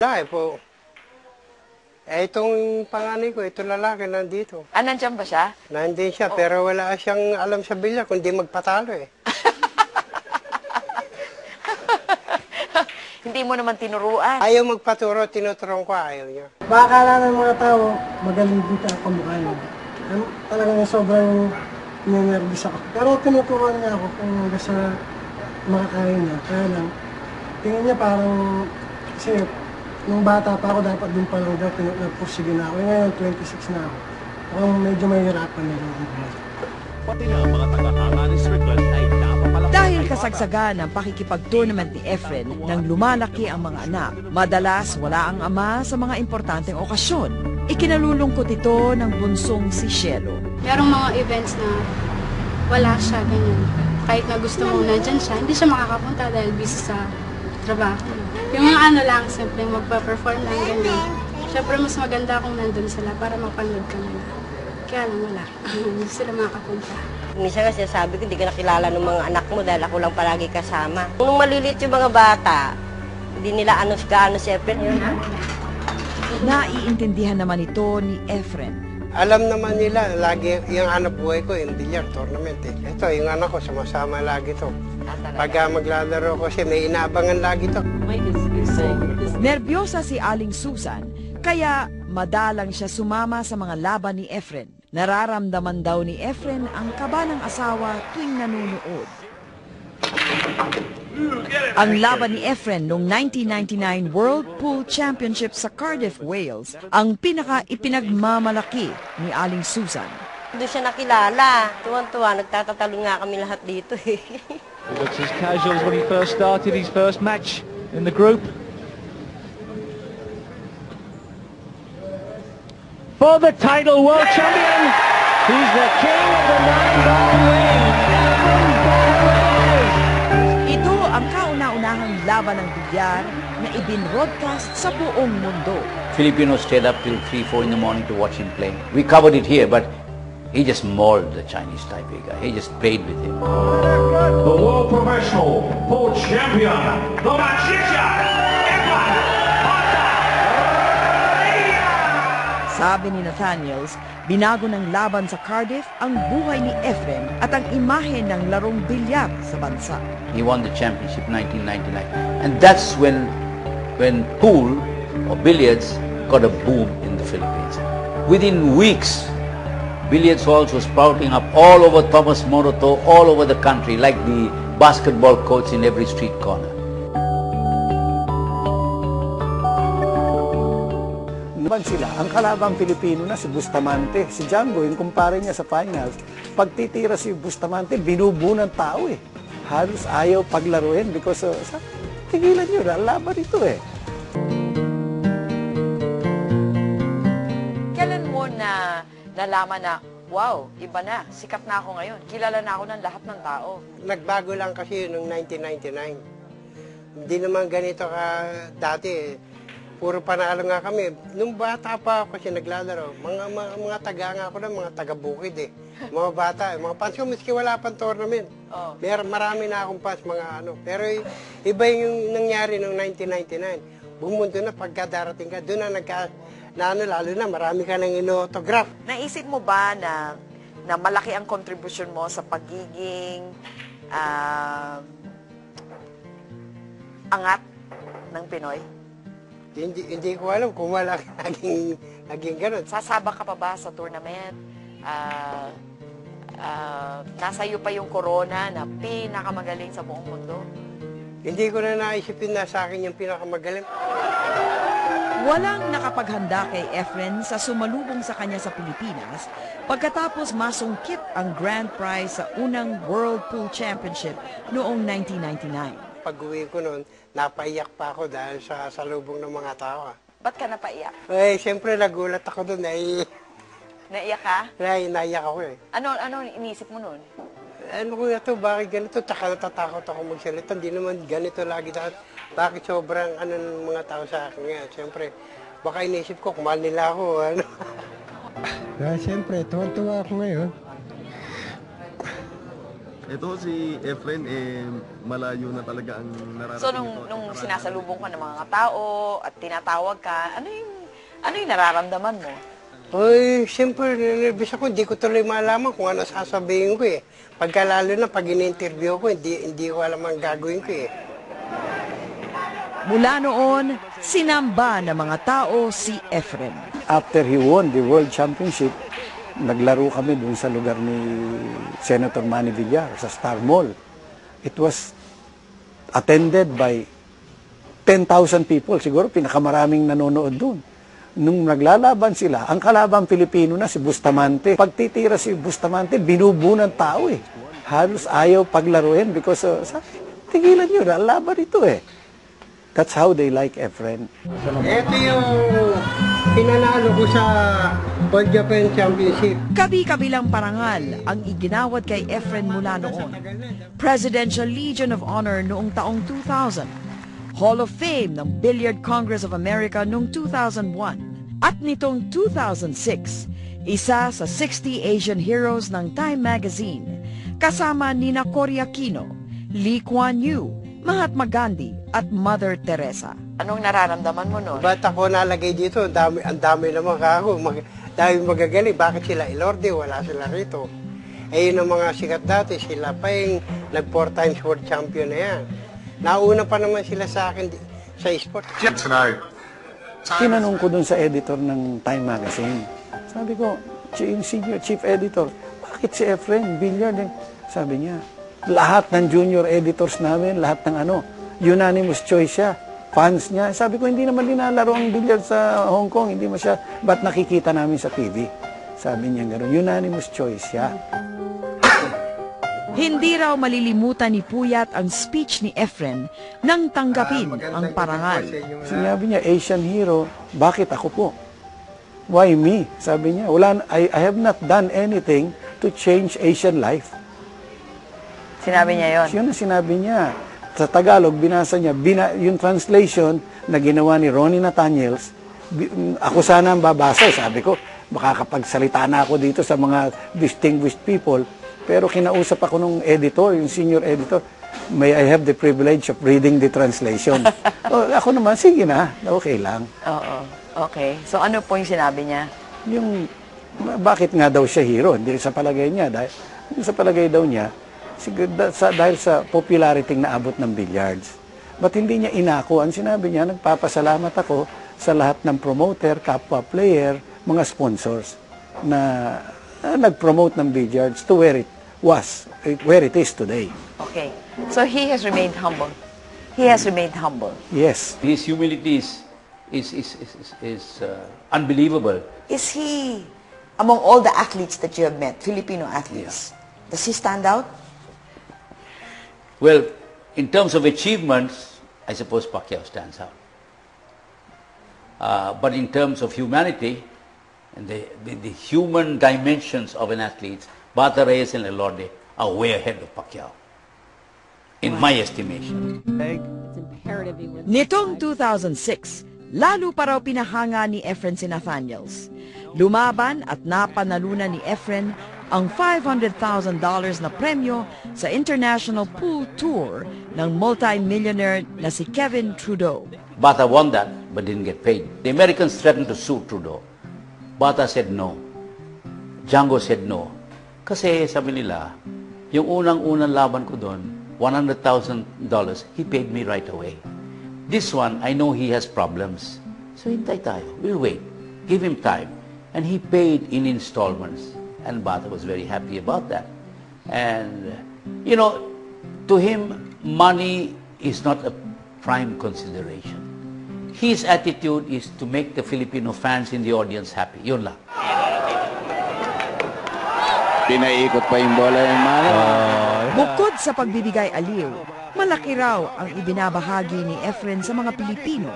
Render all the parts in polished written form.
Dahil po, itong panganay ko, itong lalaki nandito. Ah, nandiyan ba siya? Nandun siya, pero wala siyang alam sa bilyar, kundi magpatalo eh. Hindi mo naman tinuruan. Ayaw magpaturo, tinuturong ko, ayaw niya. Baka akala ng mga tao, magaling dito ang kamukha niya. Talagang sobrang ninervous ako. Pero tinuturuan niya ako kung basta makakain niya. Kaya lang, tingin niya parang, kasi nung bata pa ako, dapat dun pa lang daw, nagpursige na ako. Ngayon, 26 na ako. Parang medyo mahirapan na lang ako. Pati na mga taga-hanga ni Strickland ay napapalaki. Dahil kasagsagan ng pakikipag-tournament ni Efren nang lumalaki ang mga anak, madalas wala ang ama sa mga importanteng okasyon. Ikinalulungkot ito ng bunsong si Cielo. Merong mga events na wala siya, ganyan. Kahit na gusto mo nandyan siya, hindi siya makakapunta dahil busy sa trabaho. Yung mga ano lang, simple magpa-perform lang, ganyan. Siyempre, mas maganda kung nandun sila para mapanood ka nila. Kaya lang wala. Hindi sila makakapunta. Minsan kasi sabi ko, hindi ka nakilala ng mga anak mo dahil ako lang palagi kasama. Nung maliliit yung mga bata, hindi nila gaano si Efren. Naiintindihan naman ito ni Efren. Alam naman nila, lagi yung anak buhay ko, yung bilyar tournament eh. Ito, yung anak ko, sumasama lagi to. Pag maglalaro ko siya, may inaabangan lagi to. Nervyosa si Aling Susan, kaya madalang siya sumama sa mga laban ni Efren. Nararamdaman daw ni Efren ang kaba ng asawa tuwing nanunood. Ang laban ni Efren noong 1999 World Pool Championship sa Cardiff, Wales, ang pinaka-ipinagmamalaki ni Aling Susan. Doon siya nakilala. Tuwan-tuwa, nagtatatalo nga kami lahat dito eh. He looks as casual as when he first started his first match in the group. For the title world champion, he's the king of the 9-ball ring, Efren Perez. Ito ang kauna-unahang laban ng bilyar na ibin-broadcast sa buong mundo. Filipinos stayed up till 3-4 in the morning to watch him play. We covered it here, but he just mauled the Chinese Taipei guy. He just played with him. The world professional pool champion, the magician, Efren. Sabi ni Nathaniels, binago ng laban sa Cardiff ang buhay ni Efren at ang imahe ng larong bilyar sa bansa. He won the championship 1999. And that's when pool or billiards got a boom in the Philippines. Within weeks, billiards halls were sprouting up all over Thomas Moroto, all over the country, like the basketball courts in every street corner. Naman sila, ang kalabang Pilipino na si Bustamante, si Django, yung kumpare niya sa finals, pagtitira si Bustamante, binubuo ng tao eh. Halos ayaw paglaruin because tigilan nyo na, laban ito eh. Kailan mo na nalaman na, wow, iba na, sikat na ako ngayon, kilala na ako ng lahat ng tao? Nagbago lang kasi yun noong 1999. Hindi naman ganito ka dati eh. Puro panalo nga kami. Nung bata pa ako kasi naglalaro, mga taga nga ako na, mga taga-bukid eh. Mga bata, mga fans ko, miski wala pang tournament. Oh. Marami na akong fans, mga ano. Pero iba yung nangyari noong 1999. Bumundo na pagka darating ka, doon na lalo na, marami ka nang ino-autograph. Naisip mo ba na malaki ang contribution mo sa pagiging angat ng Pinoy? Hindi ko alam kung wala naging ganun. Sasabak ka pa ba sa tournament? Nasa iyo pa yung corona na pinakamagaling sa buong mundo? Hindi ko na naisipin na sa akin yung pinakamagaling. Walang nakapaghanda kay Efren sa sumalubong sa kanya sa Pilipinas pagkatapos masungkit ang grand prize sa unang World Pool Championship noong 1999. Pag-uwi ko noon, napaiyak pa ako dahil sa salubong ng mga tao. Ba't ka napaiyak? Eh, siyempre nagulat ako doon. Naiyak ka? Naiyak ako eh. Ano inisip mo noon? Ano ko na to, bakit ganito? Tsaka natatakot ako magsalita. Hindi naman ganito lagi dahil. Bakit sobrang ng mga tao sa akin ngayon? Siyempre, baka inisip ko, kumal nila ako. Ano? Siyempre, tuwan-tuwa ako ngayon. Ito si Efren, malayo na talaga ang nararamdaman. So, nung sinasalubong ka ng mga tao at tinatawag ka, ano yung nararamdaman mo? Ay, siyempre, nervous ako. Hindi ko tuloy malaman kung ano sasabihin ko eh. Pagka lalo na pag in-interview ko, hindi ko alam ang gagawin ko eh. Mula noon, sinamba ng mga tao si Efren. After he won the World Championship, naglaro kami dun sa lugar ni Senator Manny Villar sa Star Mall. It was attended by 10,000 people. Siguro pinakamaraming nanonood dun. Nung naglalaban sila, ang kalabang Pilipino na si Bustamante. Pagtitira si Bustamante, binubuo ng tao eh. Halos ayaw paglaruin because tigilan nyo na, laban ito eh. That's how they like Efren. Ito yung pinanalo ko sa World Japan Championship. Kabi-kabilang parangal ang iginawad kay Efren mula noon. Presidential Legion of Honor noong taong 2000. Hall of Fame ng Billiard Congress of America noong 2001. At nitong 2006, isa sa 60 Asian Heroes ng Time Magazine, kasama nina Cory Aquino, Lee Kuan Yew, Mahatma Gandhi at Mother Teresa. Anong nararamdaman mo noon? Ba't ako nalagay dito? Ang dami naman ako. Dami magagaling. Bakit sila ilorde? Wala sila rito. Eh yun ang mga sikat dati. Sila pa yung nag 4 times world champion na yan. Nauna pa naman sila sa akin sa sport. Tinanong ko dun sa editor ng Time Magazine. Sabi ko, yung senior chief editor, bakit si Efren billiard? Sabi niya, lahat ng junior editors namin, lahat ng unanimous choice siya. Fans niya. Sabi ko, hindi naman dinalaro ang billiard sa Hong Kong. Hindi mo siya, ba't nakikita namin sa TV? Sabi niya gano'n, unanimous choice siya. Hindi raw malilimutan ni Puyat ang speech ni Efren nang tanggapin ang parangal. Sinabi niya, Asian hero, bakit ako po? Why me? Sabi niya, I have not done anything to change Asian life. Sinabi niya yon. Yun ang sinabi niya. Sa Tagalog, binasa niya, yung translation na ginawa ni Ronnie Nathaniels, ako sana ang babasa. Sabi ko, makakapagsalita na ako dito sa mga distinguished people. Pero kinausap ako nung editor, yung senior editor, may I have the privilege of reading the translation. Ako naman, sige na, okay lang. Oo, okay. So ano po yung sinabi niya? Yung, bakit nga daw siya hero? Hindi sa palagay niya. Sa palagay daw niya, dahil sa popularity na abot ng billiards. Ba't hindi niya inako? Ang sinabi niya, nagpapasalamat ako sa lahat ng promoter, kapwa player, mga sponsors na nag-promote ng billiards to where it is today. Okay. So he has remained humble. He has remained humble. Yes. His humility is unbelievable. Is he, among all the athletes that you have met, Filipino athletes, does he stand out? Well, in terms of achievements, I suppose Pacquiao stands out. But in terms of humanity, and the human dimensions of an athlete, Bata Reyes and Elorde are way ahead of Pacquiao, in my estimation. Nitong 2006, lalo pa raw pinahanga ni Efren si Nathaniels. Lumaban at napanalunan ni Efren ang $500,000 na premyo sa International Pool Tour ng multi-millionaire na si Kevin Trudeau. Bata won that, but didn't get paid. The Americans threatened to sue Trudeau. Bata said no. Django said no. Kasi sabi nila, yung unang-unang laban ko doon, $100,000, he paid me right away. This one, I know he has problems. So hintay tayo. We'll wait. Give him time. And he paid in installments. And Bata was very happy about that. And, you know, to him, money is not a prime consideration. His attitude is to make the Filipino fans in the audience happy. Yun lang. Pinaikot pa yung bola yung mano. Bukod sa pagbibigay aliw, malaki raw ang ibinabahagi ni Efren sa mga Pilipino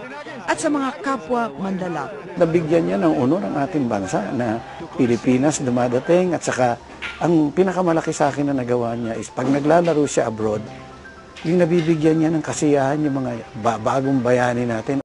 at sa mga kapwa mandala. Nabigyan niya ng honor ang ating bansa na Pilipinas dumadating at saka ang pinakamalaki sa akin na nagawa niya is pag naglalaro siya abroad, yung nabibigyan niya ng kasiyahan yung mga bagong bayani natin.